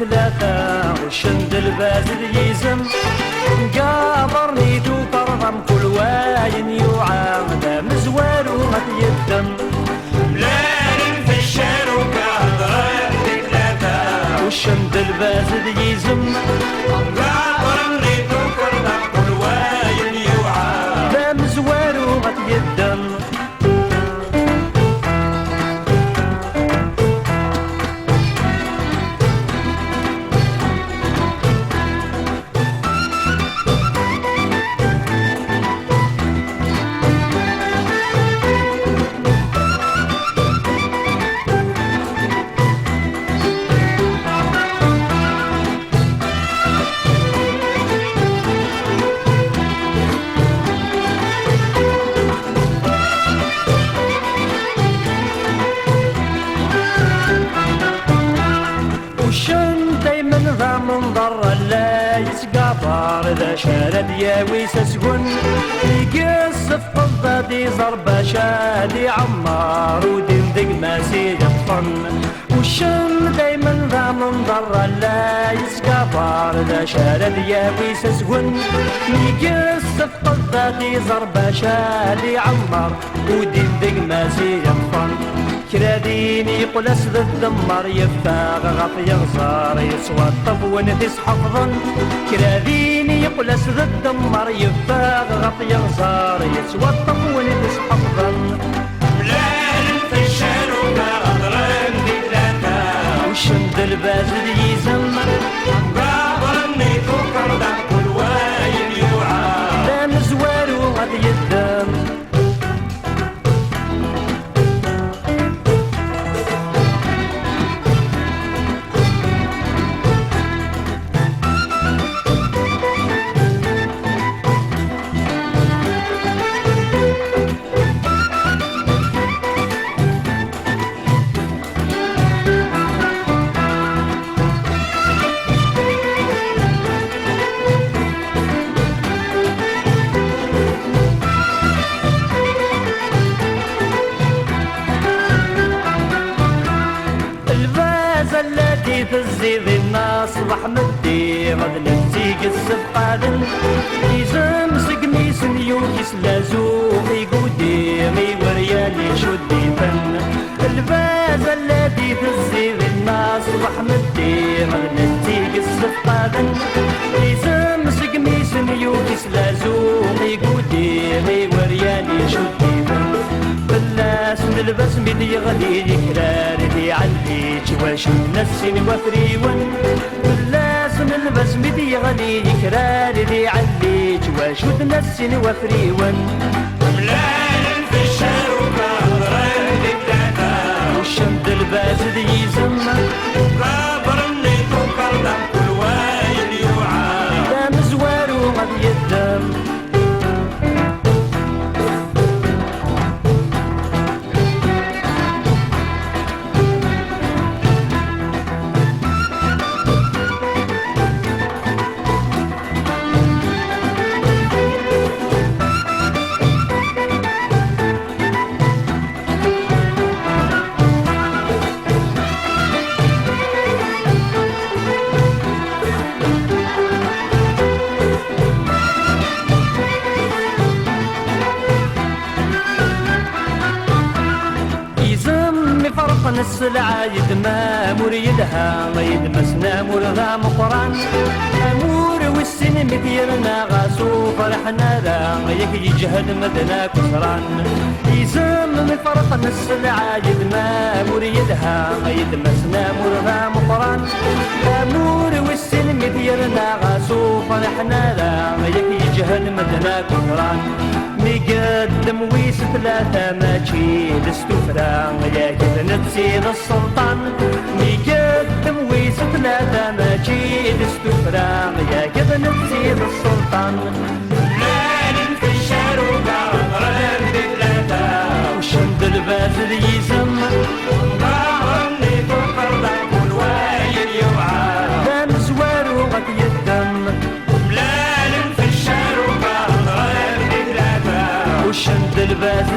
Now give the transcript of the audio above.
ثلاثة وشند الباز يزم قابرني توكرضم كل واين يوعى دا مزوار وغد يدم ملالم في الشارع كهضرة ثلاثة وشند الباز يزم قابرني توكرضم كل واين يوعى دا مزوار وغد يدم منظر لا يسقطر ذا شارد ياويس اسقن يقصف قضادي ضربة شادي عمار ودين ذق ماسي يطفن والشم دايما ذا منظر لا يسقطر ذا شارد ياويس اسقن يقصف قضادي ضربة شادي عمار ودين ذق ماسي يطفن كراديني يقول اسد الدمر يفاغ غط يغصار يسوى الطب ونفس حفظا كراديني يقول اسد الدمر يفاغ غط يغصار يسوى الطب ونفس حفظا ملالم في الشارع غضران دي ثلاثة وشند الباز يزم قابرني توكرضم كل واين يوعى لا مزوار وغد يدم في الزيد الناس رحمتي غد نتيق السبقادن يزم سقميس نيوكيس لازوق يقودي غي وريالي شدي فن الباز الذي في الزيد الناس رحمتي غد نتيق السبقادن يزم سقميس نيوكيس لازوق يقودي غي وريالي شدي فن بلاس نلبس مدي غدي كراري دي عندي واش نفسي وفريون بلاس نلبس مدي غدي كراري دي عندي واش نفسي وفريون ملالم في الشارع غضران دي ثلاثة وشند الباز يزم قابرني توكرضم كل واين يوعى لا مزوار وغد يدم السلعة يدما مريدها يدمسنا مرغا مقران أمور والسن مثيرنا غاسو فرحنا ذا يك يجهد مدنا كسران يزم مفرقنا السلعة يدما مريدها يدمسنا مرغا مقران أمور والسن مثيرنا غاسو فرحنا ذا يك يجهد مدنا كسران مقدم ويس ثلاثة ماشي دستوفرا يا كذا نتسيد السلطان مقدم ويس ثلاثة ماشي دستوفرا يا كذا نتسيد السلطان ملالم في الشارع غضران دي ثلاثة وشند الباز يزم قابرني توكرضم كل واين يوعى لا مزوار وغد يدم ملالم في الشارع غضران دي ثلاثة وشند الباز